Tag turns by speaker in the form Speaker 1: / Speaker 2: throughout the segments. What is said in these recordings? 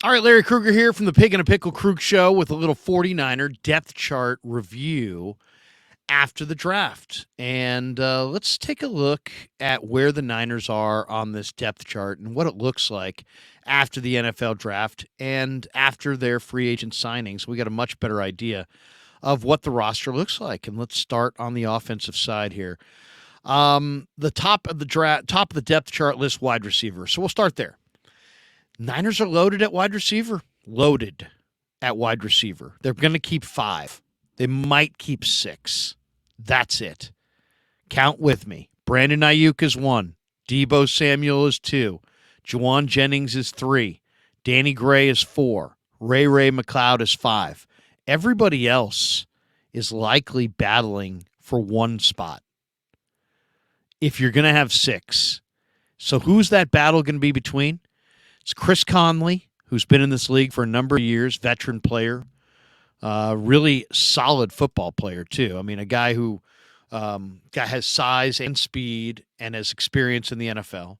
Speaker 1: All right, Larry Krueger here from the Pig and a Pickle Krug Show with a little 49er depth chart review after the draft. And let's take a look at where the Niners are on this depth chart and what it looks like after the NFL draft and after their free agent signings. We got a much better idea of what the roster looks like. And let's start on the offensive side here. The top of the depth chart lists wide receiver. So we'll start there. Niners are loaded at wide receiver. Loaded at wide receiver. They're going to keep 5. They might keep 6. That's it. Count with me. Brandon Ayuk is 1. Deebo Samuel is 2. Juwan Jennings is 3. Danny Gray is 4. Ray McLeod is 5. Everybody else is likely battling for one spot. If you're going to have 6. So who's that battle going to be between? It's Chris Conley, who's been in this league for a number of years, veteran player, really solid football player, too. I mean, a guy who has size and speed and has experience in the NFL.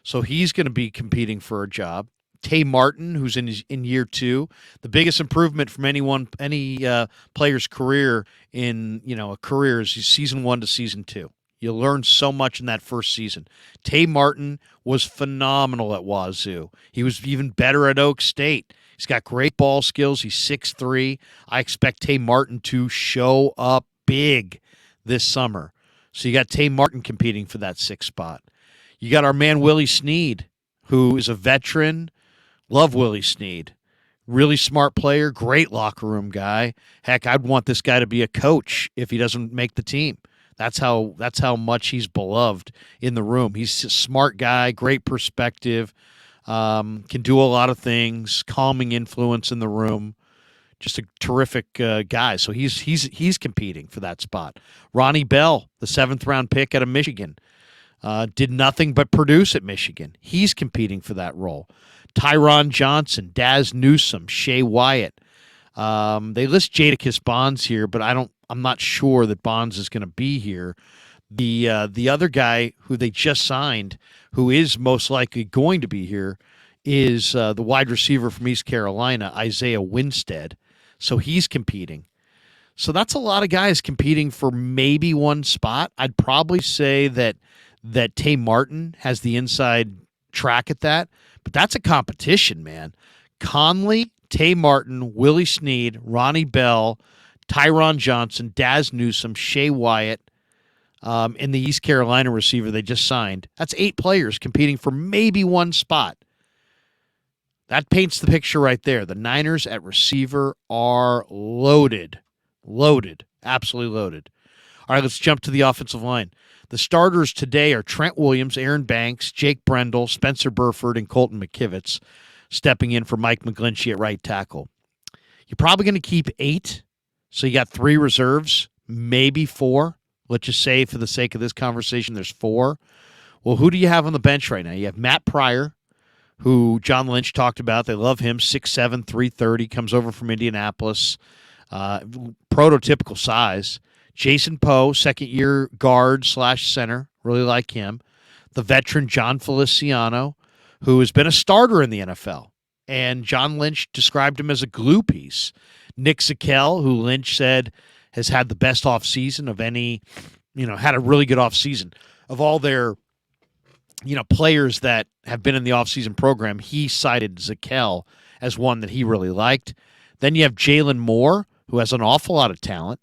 Speaker 1: So he's going to be competing for a job. Tay Martin, who's in year 2, the biggest improvement from any player's career in a career is season 1 to season 2. You learn so much in that first season. Tay Martin was phenomenal at Wazoo. He was even better at Oak State. He's got great ball skills. He's 6'3". I expect Tay Martin to show up big this summer. So you got Tay Martin competing for that 6th spot. You got our man Willie Snead, who is a veteran. Love Willie Snead. Really smart player, great locker room guy. Heck, I'd want this guy to be a coach if he doesn't make the team. That's how much he's beloved in the room. He's a smart guy, great perspective, can do a lot of things, calming influence in the room. Just a terrific guy. So he's competing for that spot. Ronnie Bell, the 7th round pick out of Michigan, did nothing but produce at Michigan. He's competing for that role. Tyron Johnson, Daz Newsome, Shea Wyatt. They list Jadakiss Bonds here, but I'm not sure that Bonds is going to be here. The other guy who they just signed, who is most likely going to be here, is the wide receiver from East Carolina, Isaiah Winstead. So he's competing. So that's a lot of guys competing for maybe one spot. I'd probably say that Tay Martin has the inside track at that, but that's a competition, man. Conley, Tay Martin, Willie Snead, Ronnie Bell, Tyron Johnson, Daz Newsome, Shea Wyatt, and the East Carolina receiver they just signed. That's 8 players competing for maybe one spot. That paints the picture right there. The Niners at receiver are loaded. Loaded. Absolutely loaded. All right, let's jump to the offensive line. The starters today are Trent Williams, Aaron Banks, Jake Brendel, Spencer Burford, and Colton McKivitz, stepping in for Mike McGlinchey at right tackle. You're probably going to keep 8. So you got 3 reserves, maybe 4. Let's just say for the sake of this conversation, there's 4. Well, who do you have on the bench right now? You have Matt Pryor, who John Lynch talked about. They love him, 6'7", 330, comes over from Indianapolis. Prototypical size. Jason Poe, second-year guard/center. Really like him. The veteran John Feliciano, who has been a starter in the NFL. And John Lynch described him as a glue piece. Nick Zakelj, who Lynch said has had the best offseason of any, had a really good offseason. Of all their, players that have been in the offseason program, he cited Zakelj as one that he really liked. Then you have Jalen Moore, who has an awful lot of talent.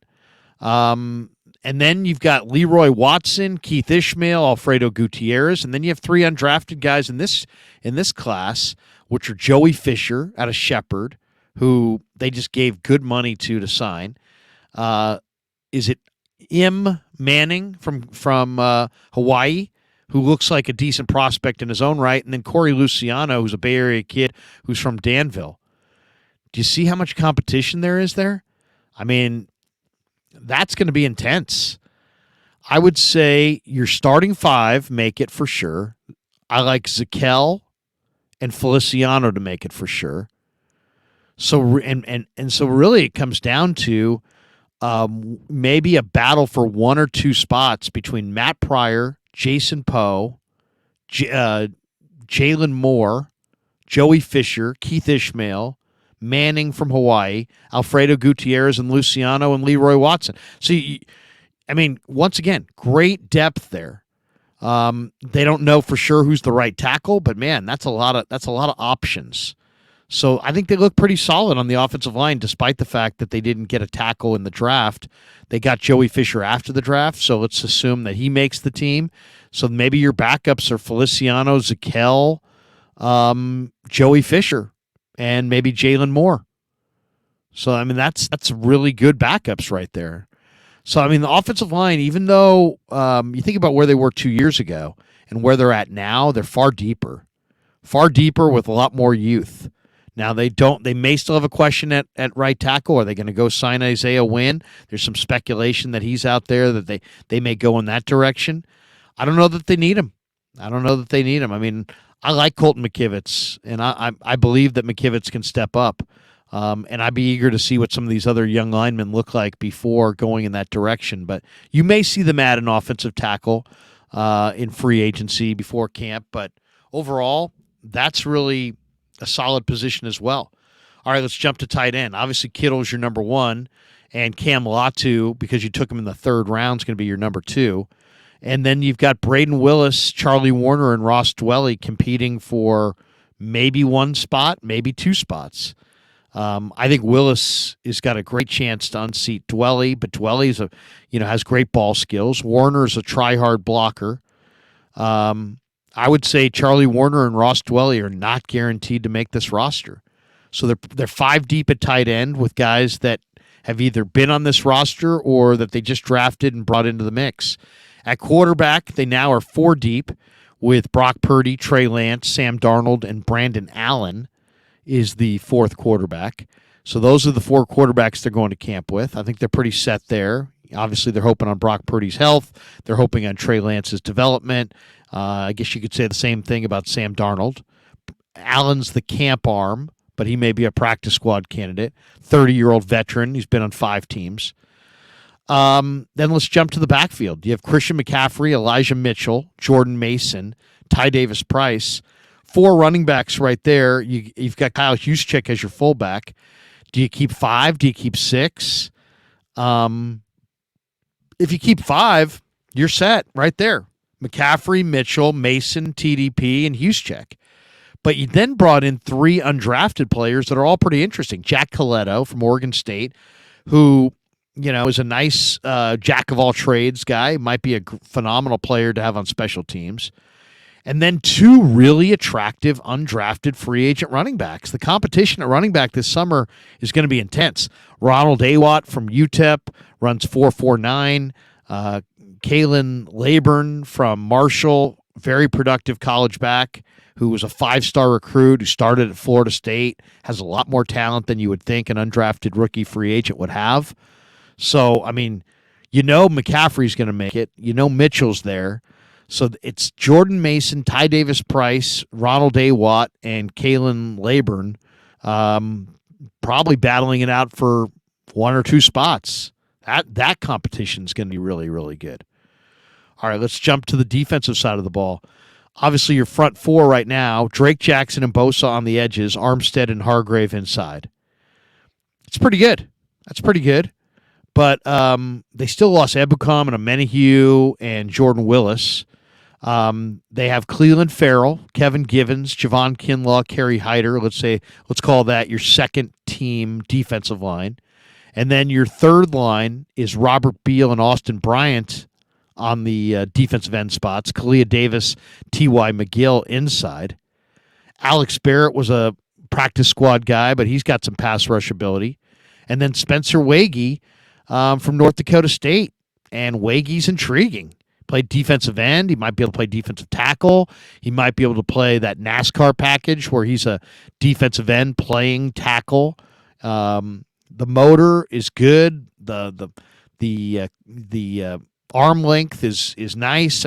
Speaker 1: And then you've got Leroy Watson, Keith Ishmael, Alfredo Gutierrez, and then you have 3 undrafted guys in this class, which are Joey Fisher out of Shepherd, who they just gave good money to sign. Is it Im Manning from Hawaii, who looks like a decent prospect in his own right, and then Corey Luciano, who's a Bay Area kid who's from Danville. Do you see how much competition there is there? I mean, that's going to be intense. I would say your starting 5 make it for sure. I like Zakelj and Feliciano to make it for sure. So so really it comes down to maybe a battle for 1 or 2 spots between Matt Pryor, Jason Poe, Jalen Moore, Joey Fisher, Keith Ishmael, Manning from Hawaii, Alfredo Gutierrez and Luciano, and Leroy Watson. So, once again, great depth there. They don't know for sure who's the right tackle, but man, that's a lot of options. So I think they look pretty solid on the offensive line, despite the fact that they didn't get a tackle in the draft. They got Joey Fisher after the draft, so let's assume that he makes the team. So maybe your backups are Feliciano, Zakel, Joey Fisher, and maybe Jalen Moore. So that's really good backups right there. So the offensive line, even though you think about where they were 2 years ago and where they're at now, they're far deeper with a lot more youth. Now they may still have a question at right tackle. Are they going to go sign Isaiah Wynn? There's some speculation that he's out there, that they may go in that direction. I don't know that they need him. I like Colton McKivitz, and I believe that McKivitz can step up. And I'd be eager to see what some of these other young linemen look like before going in that direction. But you may see them add an offensive tackle in free agency before camp. But overall, that's really a solid position as well. All right, let's jump to tight end. Obviously, Kittle's your number one, and Cam Latu, because you took him in the third round, is going to be your number two. And then you've got Braden Willis, Charlie Warner, and Ross Dwelly competing for maybe one spot, maybe two spots. I think Willis has got a great chance to unseat Dwelly, but Dwelly's has great ball skills. Warner's a try-hard blocker. I would say Charlie Warner and Ross Dwelly are not guaranteed to make this roster. So they're five deep at tight end with guys that have either been on this roster or that they just drafted and brought into the mix. At quarterback, they now are four deep with Brock Purdy, Trey Lance, Sam Darnold, and Brandon Allen is the fourth quarterback. So those are the four quarterbacks they're going to camp with. I think they're pretty set there. Obviously, they're hoping on Brock Purdy's health. They're hoping on Trey Lance's development. I guess you could say the same thing about Sam Darnold. Allen's the camp arm, but he may be a practice squad candidate. 30-year-old veteran. He's been on 5 teams. Then let's jump to the backfield. You have Christian McCaffrey, Elijah Mitchell, Jordan Mason, Ty Davis-Price. 4 running backs right there. You've got Kyle Juszczyk as your fullback. Do you keep 5? Do you keep 6? If you keep 5, you're set right there. McCaffrey, Mitchell, Mason, TDP, and Juszczyk. But you then brought in 3 undrafted players that are all pretty interesting. Jack Coletto from Oregon State, who is a nice jack-of-all-trades guy, might be a phenomenal player to have on special teams. And then 2 really attractive undrafted free agent running backs. The competition at running back this summer is going to be intense. Ronald Awatt from UTEP runs 4.49. Kalen Laburn from Marshall, very productive college back who was a 5-star recruit who started at Florida State, has a lot more talent than you would think an undrafted rookie free agent would have. So, McCaffrey's going to make it. Mitchell's there. So it's Jordan Mason, Ty Davis-Price, Ronald Awatt, and Kalen Laburn probably battling it out for 1 or 2 spots. That competition is going to be really, really good. All right, let's jump to the defensive side of the ball. Obviously, your front 4 right now, Drake Jackson and Bosa on the edges, Armstead and Hargrave inside. It's pretty good. That's pretty good. But they still lost Ebukam and Amenahue and Jordan Willis. They have Cleveland Farrell, Kevin Givens, Javon Kinlaw, Kerry Hyder. Let's call that your second team defensive line. And then your third line is Robert Beal and Austin Bryant on the defensive end spots. Kalia Davis, T.Y. McGill inside. Alex Barrett was a practice squad guy, but he's got some pass rush ability. And then Spencer Wagee from North Dakota State. And Wagee's intriguing. Played defensive end. He might be able to play defensive tackle. He might be able to play that NASCAR package where he's a defensive end playing tackle. The motor is good. The arm length is nice.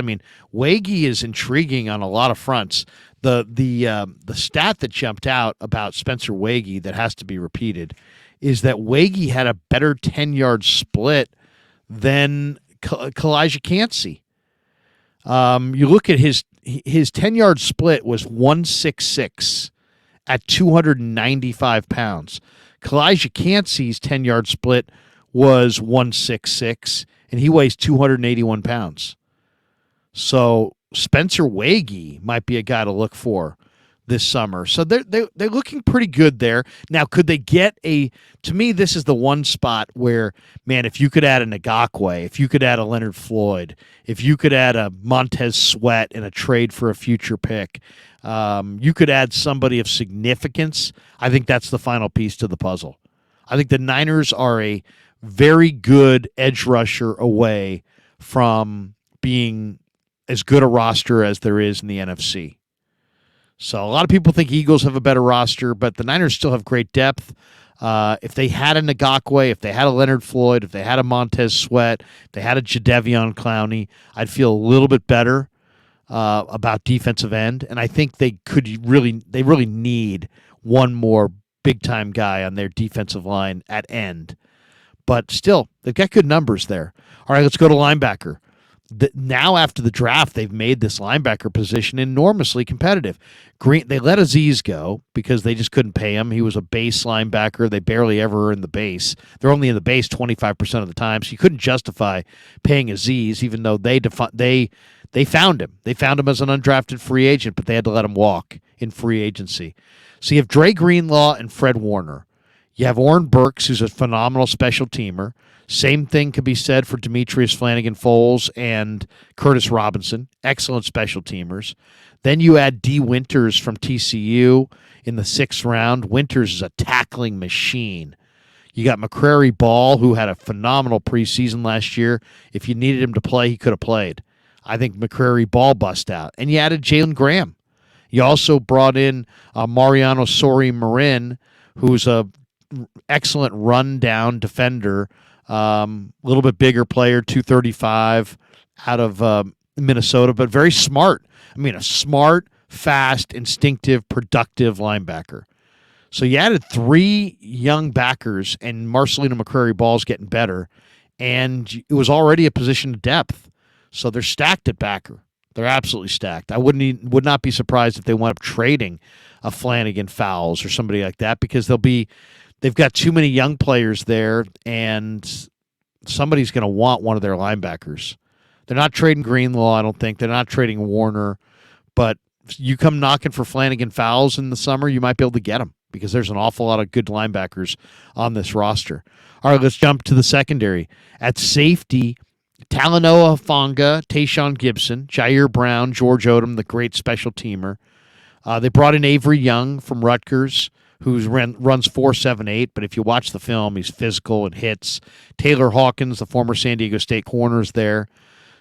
Speaker 1: Wagee is intriguing on a lot of fronts. The stat that jumped out about Spencer Wagee that has to be repeated is that Wagee had a better 10-yard split than Kalijah Cansey. You look at his 10-yard split was 1.66, at 295 pounds. Kalijah Cansey's 10-yard split was 166, and he weighs 281 pounds. So Spencer Wagee might be a guy to look for this summer. So they're looking pretty good there. Now, could they get to me, this is the one spot where, man, if you could add a Ngakoue, if you could add a Leonard Floyd, if you could add a Montez Sweat in a trade for a future pick, you could add somebody of significance. I think that's the final piece to the puzzle. I think the Niners are a very good edge rusher away from being as good a roster as there is in the NFC. So a lot of people think Eagles have a better roster, but the Niners still have great depth. If they had a Ngakoue, if they had a Leonard Floyd, if they had a Montez Sweat, if they had a Jadeveon Clowney, I'd feel a little bit better about defensive end. And I think they really need one more big-time guy on their defensive line at end. But still, they've got good numbers there. All right, let's go to linebacker. Now after the draft, they've made this linebacker position enormously competitive. They let Azeez go because they just couldn't pay him. He was a base linebacker. They barely ever earned the base. They're only in the base 25% of the time, so you couldn't justify paying Azeez, even though they found him. They found him as an undrafted free agent, but they had to let him walk in free agency. So you have Dre Greenlaw and Fred Warner. You have Oren Burks, who's a phenomenal special teamer. Same thing could be said for Demetrius Flanagan-Foles and Curtis Robinson, excellent special teamers. Then you add D. Winters from TCU in the 6th round. Winters is a tackling machine. You got McCrary Ball, who had a phenomenal preseason last year. If you needed him to play, he could have played. I think McCrary Ball bust out. And you added Jalen Graham. You also brought in Mariano Sori-Marin, who's a excellent run-down defender, a little bit bigger player, 235 out of Minnesota, but very smart. I mean, a smart, fast, instinctive, productive linebacker. So you added 3 young backers, and Marcelino McCrary Ball's getting better, and it was already a position of depth. So they're stacked at backer. They're absolutely stacked. I would not be surprised if they wound up trading a Flanagan Fowles or somebody like that, because they've got too many young players there, and somebody's going to want one of their linebackers. They're not trading Greenlaw, I don't think. They're not trading Warner. But you come knocking for Flanagan Fowles in the summer, you might be able to get them, because there's an awful lot of good linebackers on this roster. All right, let's jump to the secondary. At safety, Talanoa Hufanga, Tayshaun Gibson, Jair Brown, George Odom, the great special teamer. They brought in Avery Young from Rutgers, who runs 4.78, but if you watch the film, he's physical and hits. Taylor Hawkins, the former San Diego State corner, is there.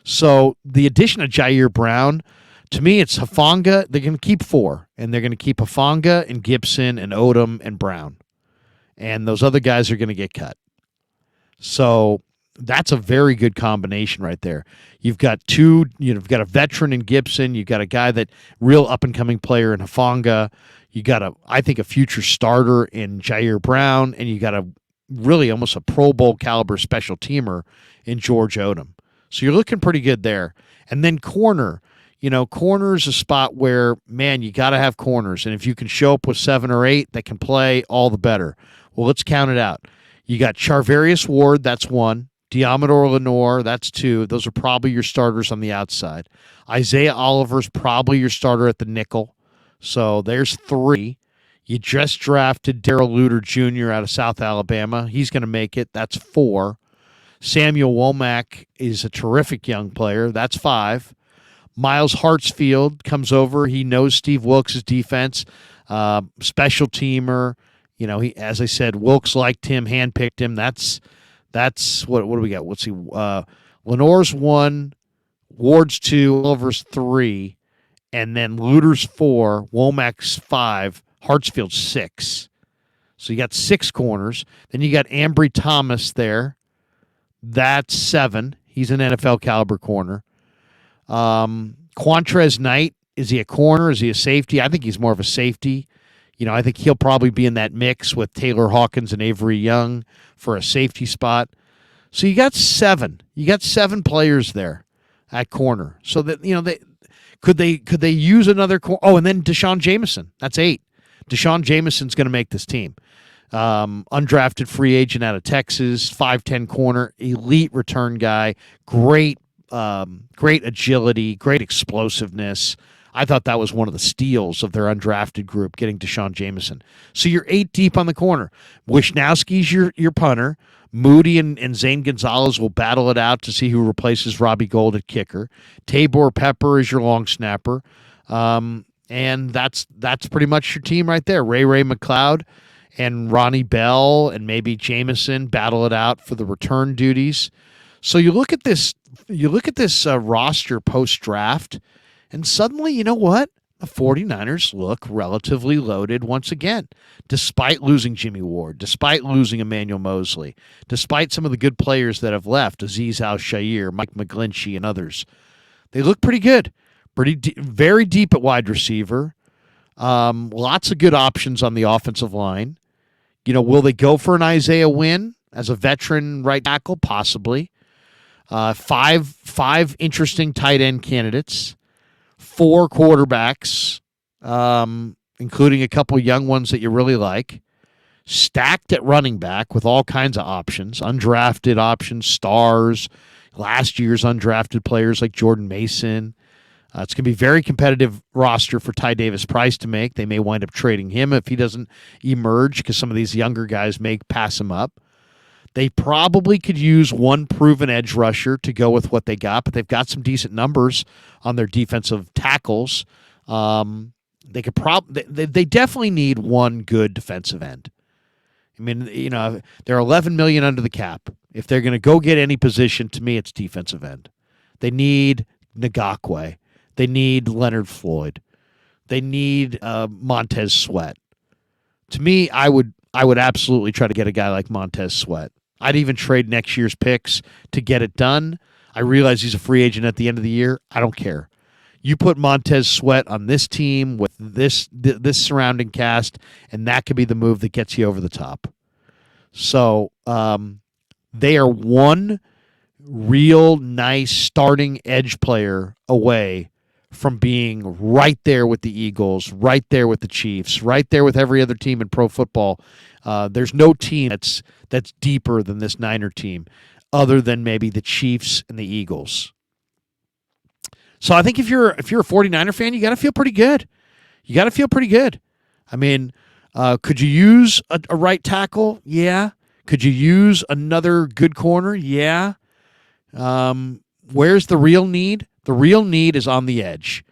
Speaker 1: So the addition of Jair Brown, to me, it's Hufanga. They're going to keep 4, and they're going to keep Hufanga and Gibson and Odom and Brown. And those other guys are going to get cut. So that's a very good combination right there. You've got you've got a veteran in Gibson. You've got a guy that real up-and-coming player in Hufanga. You got I think a future starter in Jair Brown, and you got really almost a Pro Bowl caliber special teamer in George Odom. So you're looking pretty good there. And then corner. Corner's a spot where, man, you got to have corners. And if you can show up with 7 or 8 that can play, all the better. Well, let's count it out. You got Charvarius Ward, that's 1. Diamador Lenore, that's 2. Those are probably your starters on the outside. Isaiah Oliver's probably your starter at the nickel. So there's 3. You just drafted Darrell Luter Jr. out of South Alabama. He's going to make it. That's 4. Samuel Womack is a terrific young player. That's 5. Miles Hartsfield comes over. He knows Steve Wilkes' defense. Special teamer. As I said, Wilkes liked him, handpicked him. That's what do we got? Let's see. Lenore's 1, Ward's 2, Oliver's 3. And then Luter's 4, Womack's 5, Hartsfield's 6. So you got 6 corners. Then you got Ambry Thomas there. That's 7. He's an NFL caliber corner. Quantrez Knight, is he a corner? Is he a safety? I think he's more of a safety. I think he'll probably be in that mix with Taylor Hawkins and Avery Young for a safety spot. So you got 7. You got 7 players there at corner. So that Could they use another corner? Oh, and then Deshaun Jameson. That's 8. Deshaun Jameson's going to make this team. Undrafted free agent out of Texas, 5'10" corner, elite return guy, great agility, great explosiveness. I thought that was one of the steals of their undrafted group, getting Deshaun Jameson. So you're 8 deep on the corner. Wishnowski's your punter. Moody and Zane Gonzalez will battle it out to see who replaces Robbie Gould at kicker. Tabor Pepper is your long snapper. And that's pretty much your team right there. Ray McLeod and Ronnie Bell and maybe Jameson battle it out for the return duties. So you look at this roster post-draft, and suddenly, you know what? The 49ers look relatively loaded once again, despite losing Jimmy Ward, despite losing Emmanuel Mosley, despite some of the good players that have left, Azeez Al-Shaair, Mike McGlinchey, and others. They look pretty good, very deep at wide receiver. Lots of good options on the offensive line. You know, will they go for an Isaiah Wynn as a veteran right tackle? Possibly. Five interesting tight end candidates. 4 quarterbacks, including a couple young ones that you really like. Stacked at running back with all kinds of options, undrafted options, stars, last year's undrafted players like Jordan Mason. It's going to be a very competitive roster for Ty Davis-Price to make. They may wind up trading him if he doesn't emerge because some of these younger guys may pass him up. They probably could use one proven edge rusher to go with what they got, but they've got some decent numbers on their defensive tackles. They definitely need one good defensive end. I mean, you know, they're $11 million under the cap. If they're going to go get any position, to me, it's defensive end. They need Ngakoue. They need Leonard Floyd. They need Montez Sweat. To me, I would absolutely try to get a guy like Montez Sweat. I'd even trade next year's picks to get it done. I realize he's a free agent at the end of the year. I don't care. You put Montez Sweat on this team with this surrounding cast, and that could be the move that gets you over the top. So they are one real nice starting edge player away from being right there with the Eagles, right there with the Chiefs, right there with every other team in pro football. There's no team that's deeper than this Niner team, other than maybe the Chiefs and the Eagles. So I think if you're a 49er fan, you got to feel pretty good. I mean, could you use a right tackle? Yeah. Could you use another good corner? Yeah. Where's the real need? The real need is on the edge.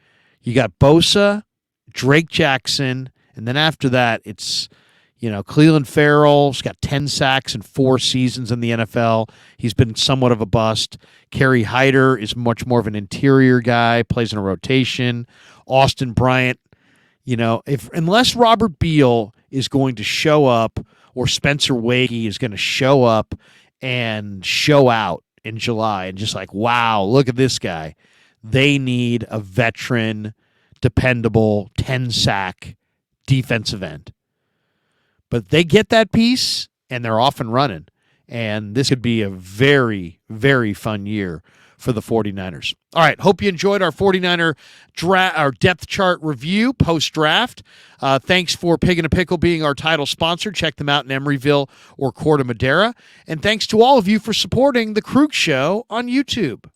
Speaker 1: You got Bosa, Drake Jackson, and then after that, it's, you know, Cleveland Farrell's got 10 sacks in 4 seasons in the NFL. He's been somewhat of a bust. Kerry Hyder is much more of an interior guy, plays in a rotation. Austin Bryant, you know, unless Robert Beal is going to show up or Spencer Wagee is going to show up and show out in July and just like, wow, look at this guy. They need a veteran, dependable, 10-sack defensive end. But they get that piece, and they're off and running. And this could be a very, very fun year for the 49ers. All right, hope you enjoyed our 49er our depth chart review post-draft. Thanks for Pig and a Pickle being our title sponsor. Check them out in Emeryville or Corte Madera. And thanks to all of you for supporting The Krug Show on YouTube.